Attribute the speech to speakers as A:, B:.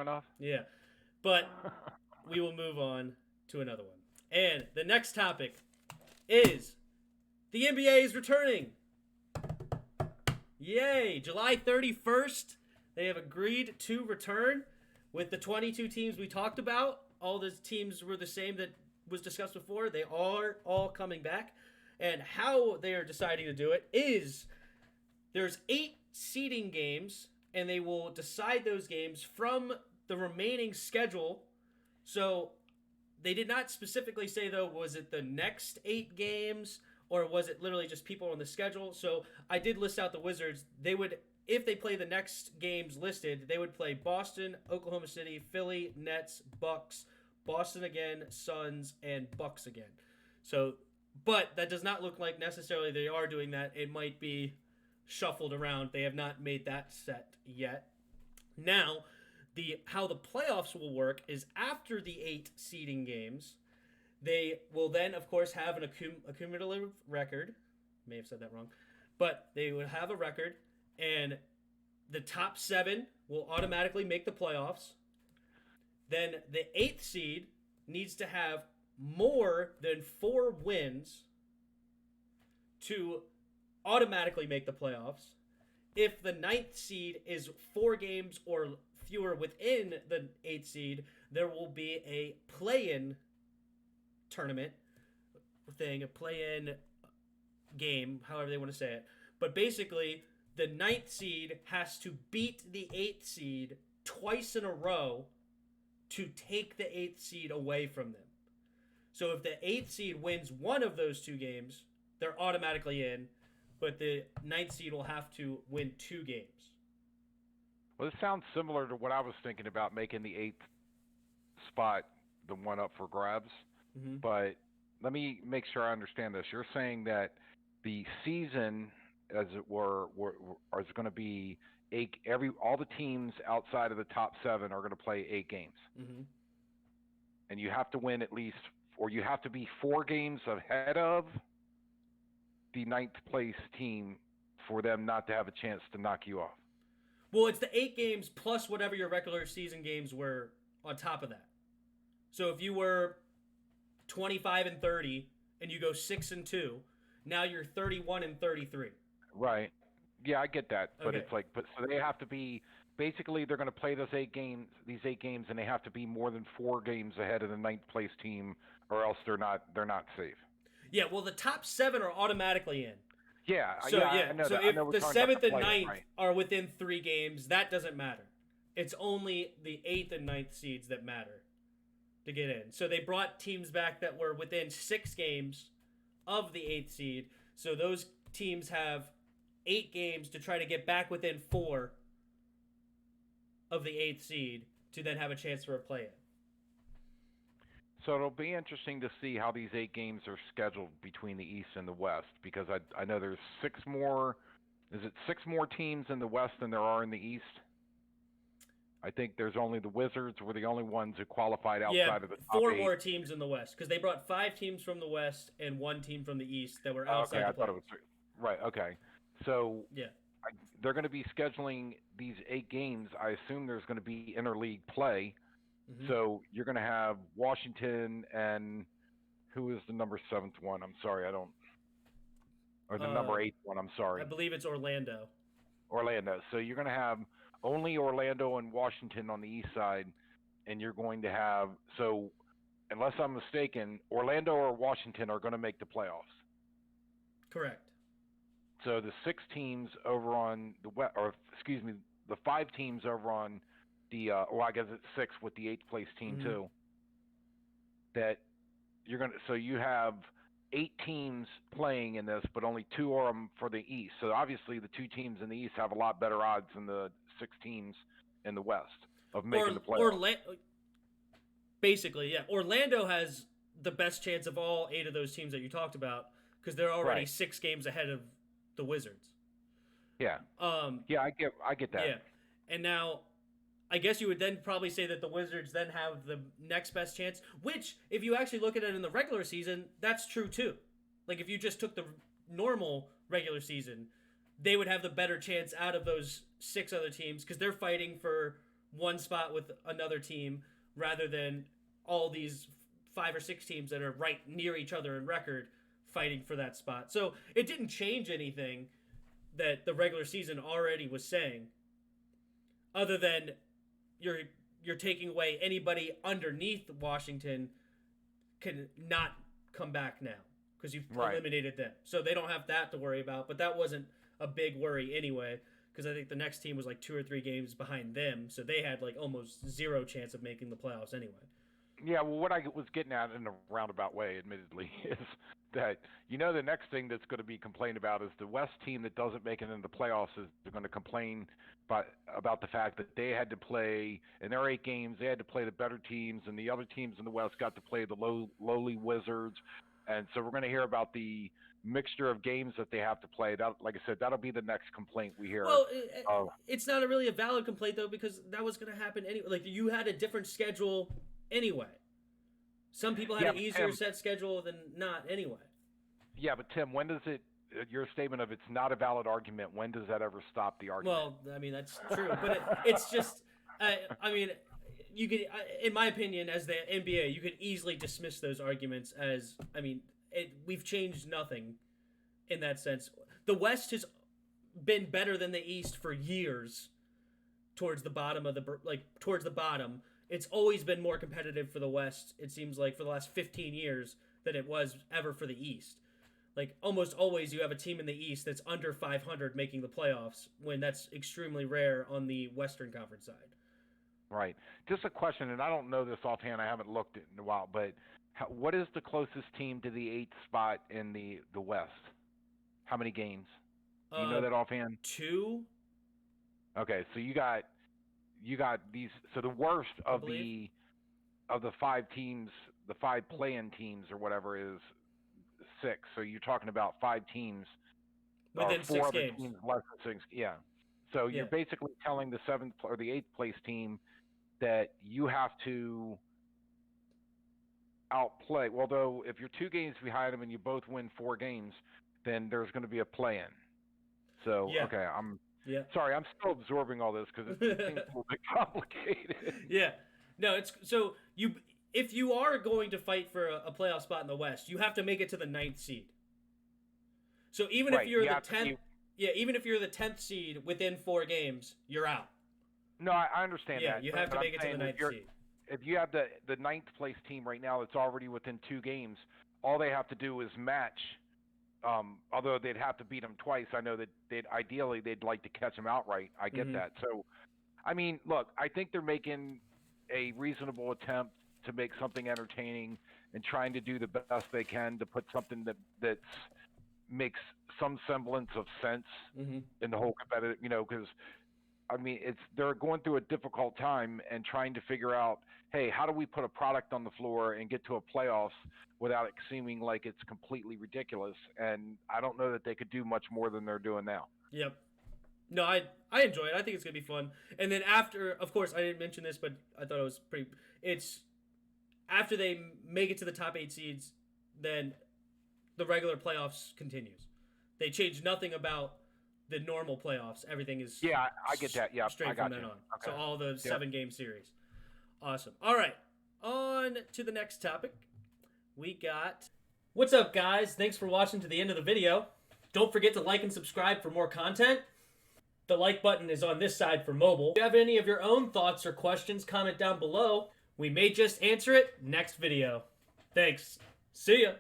A: enough.
B: Yeah. But we will move on to another one. And the next topic is the NBA is returning. Yay! July 31st, they have agreed to return with the 22 teams we talked about. All the teams were the same that was discussed before. They are all coming back. And how they are deciding to do it is there's 8 seeding games, and they will decide those games from the remaining schedule. So they did not specifically say, though, was it the next 8 games or was it literally just people on the schedule? So I did list out the Wizards. They would, if they play the next games listed, they would play Boston, Oklahoma City, Philly, Nets, Bucks, Boston again, Suns, and Bucks again. So, but that does not look like necessarily they are doing that. It might be shuffled around. They have not made that set yet. Now, the how the playoffs will work is after the 8 seeding games, they will then, of course, have an accumulative record. May have said that wrong, but they would have a record, and the top 7 will automatically make the playoffs. Then the 8th seed needs to have more than 4 wins to automatically make the playoffs. If the 9th seed is 4 games or fewer within the 8th seed, there will be a play-in tournament thing, a play-in game, however they want to say it. But basically, the 9th seed has to beat the 8th seed twice in a row to take the 8th seed away from them. So if the 8th seed wins one of those 2 games, they're automatically in, but the 9th seed will have to win 2 games.
A: Well, this sounds similar to what I was thinking about making the eighth spot the one up for grabs.
B: Mm-hmm.
A: But let me make sure I understand this. You're saying that the season, as it were is going to be eight. All the teams outside of the top seven are going to play 8 games,
B: Mm-hmm.
A: and you have to win at least, or you have to be 4 games ahead of the ninth place team for them not to have a chance to knock you off.
B: Well, it's the 8 games plus whatever your regular season games were on top of that. So if you were 25-30 and you go 6-2, now you're 31-33.
A: Right. Yeah, I get that, but
B: Okay.
A: it's like, but so they have to be basically they're going to play these 8 games, and they have to be more than 4 games ahead of the ninth place team, or else they're not safe.
B: Yeah, well, the top 7 are automatically in.
A: Yeah,
B: So
A: yeah, I
B: yeah,
A: know
B: so
A: that. I know
B: if
A: we're
B: the
A: talking about the
B: seventh and
A: play-in,
B: ninth
A: right?
B: are within 3 games, that doesn't matter. It's only the eighth and ninth seeds that matter to get in. So they brought teams back that were within 6 games of the 8th seed. So those teams have 8 games to try to get back within 4 of the 8th seed to then have a chance for a play in.
A: So it'll be interesting to see how these 8 games are scheduled between the East and the West, because I know there's 6 more. Is it 6 more teams in the West than there are in the East? I think there's only the Wizards were the only ones who qualified
B: Yeah,
A: outside of the top 8.
B: four more teams in the West because they brought 5 teams from the West and 1 team from the East that were
A: Okay,
B: outside the
A: I thought it was
B: playoffs.
A: right. Okay, so
B: Yeah.
A: I, they're going to be scheduling these 8 games. I assume there's going to be interleague play.
B: Hmm.
A: So you're going to have Washington and who is the number seventh one? I'm sorry, I don't. Or the
B: Uh,
A: number eighth one? I'm
B: I
A: sorry,
B: believe it's Orlando.
A: Orlando. So you're going to have only Orlando and Washington on the east side, and you're going to have so unless I'm mistaken, Orlando or Washington are going to make the playoffs.
B: Correct.
A: So the 6 teams over on the west, or excuse me, the 5 teams over on the, well, I guess it's 6 with the eighth place team
B: Hmm.
A: too. That you're gonna, so you have 8 teams playing in this, but only 2 are them for the East. So obviously, the 2 teams in the East have a lot better odds than the 6 teams in the West of making the
B: Or
A: playoffs.
B: basically, yeah. Orlando has the best chance of all 8 of those teams that you talked about because they're already
A: Right?
B: 6 games ahead of the Wizards.
A: Yeah.
B: Um,
A: Yeah, I get that.
B: yeah. And now I guess you would then probably say that the Wizards then have the next best chance, which, if you actually look at it in the regular season, that's true too. Like, if you just took the normal regular season, they would have the better chance out of those 6 other teams because they're fighting for one spot with another team rather than all these 5 or 6 teams that are right near each other in record fighting for that spot. So it didn't change anything that the regular season already was saying, other than you're taking away anybody underneath Washington can not come back now because you've eliminated them. So they don't have that to worry about, but that wasn't a big worry anyway, because I think the next team was like 2 or 3 games behind them, so they had like almost zero chance of making the playoffs anyway.
A: Yeah, well, what I was getting at in a roundabout way, admittedly, is that the next thing that's going to be complained about is the West team that doesn't make it into the playoffs is going to complain about the fact that they had to play in their 8 games. They had to play the better teams, and the other teams in the West got to play the lowly Wizards. And so we're going to hear about the mixture of games that they have to play. That, like I said, that'll be the next complaint we hear.
B: Well, it's not really a valid complaint though, because that was going to happen anyway. Like, you had a different schedule anyway. Some people had an easier set schedule than not anyway.
A: Yeah, but Tim, when does your statement of it's not a valid argument, when does that ever stop the argument?
B: Well, I mean, that's true, but it's just, I mean, you could, in my opinion, as the NBA, you could easily dismiss those arguments as, I mean, we've changed nothing in that sense. The West has been better than the East for years towards the bottom of towards the bottom. It's always been more competitive for the West, it seems like, for the last 15 years than it was ever for the East. Like, almost always you have a team in the East that's under 500 making the playoffs, when that's extremely rare on the Western Conference side.
A: Right. Just a question, and I don't know this offhand. I haven't looked at it in a while, but what is the closest team to the 8th spot in the West? How many games? Do you know that offhand?
B: 2.
A: Okay, so you got these. So the worst of the 5 teams, the 5 play-in teams or whatever, is 6. So you're talking about 5 teams
B: within
A: 4
B: 6
A: other
B: games.
A: Teams less than 6. Yeah. So you're basically telling the 7th or the 8th place team that you have to outplay. Well, though, if you're 2 games behind them and you both win 4 games, then there's going to be a play-in. So okay, sorry, I'm still absorbing all this because it seems a little bit complicated.
B: Yeah, no, it's so if you are going to fight for a playoff spot in the West, you have to make it to the 9th seed. So even if you're the 10th, even if you're the 10th seed within 4 games, you're out.
A: No, I understand that.
B: Yeah, you have to make it to the 9th seed.
A: If you have the 9th place team right now that's already within 2 games, all they have to do is match. Although they'd have to beat them twice, I know that ideally they'd like to catch them outright. I get that. So, I mean, look, I think they're making a reasonable attempt to make something entertaining and trying to do the best they can to put something that makes some semblance of sense in the whole competitive, because I mean, they're going through a difficult time and trying to figure out, hey, how do we put a product on the floor and get to a playoffs without it seeming like it's completely ridiculous? And I don't know that they could do much more than they're doing now.
B: Yep. No, I enjoy it. I think it's going to be fun. And then after, of course, I didn't mention this, but I thought it was it's after they make it to the top 8 seeds, then the regular playoffs continues. They change nothing about the normal playoffs. Everything is
A: I get that. Yeah,
B: straight
A: I got
B: from then
A: you.
B: on.
A: Okay.
B: So all the 7-game series. Awesome. All right, on to the next topic. We got. What's up, guys? Thanks for watching to the end of the video. Don't forget to like and subscribe for more content. The like button is on this side for mobile. If you have any of your own thoughts or questions, comment down below. We may just answer it next video. Thanks. See ya.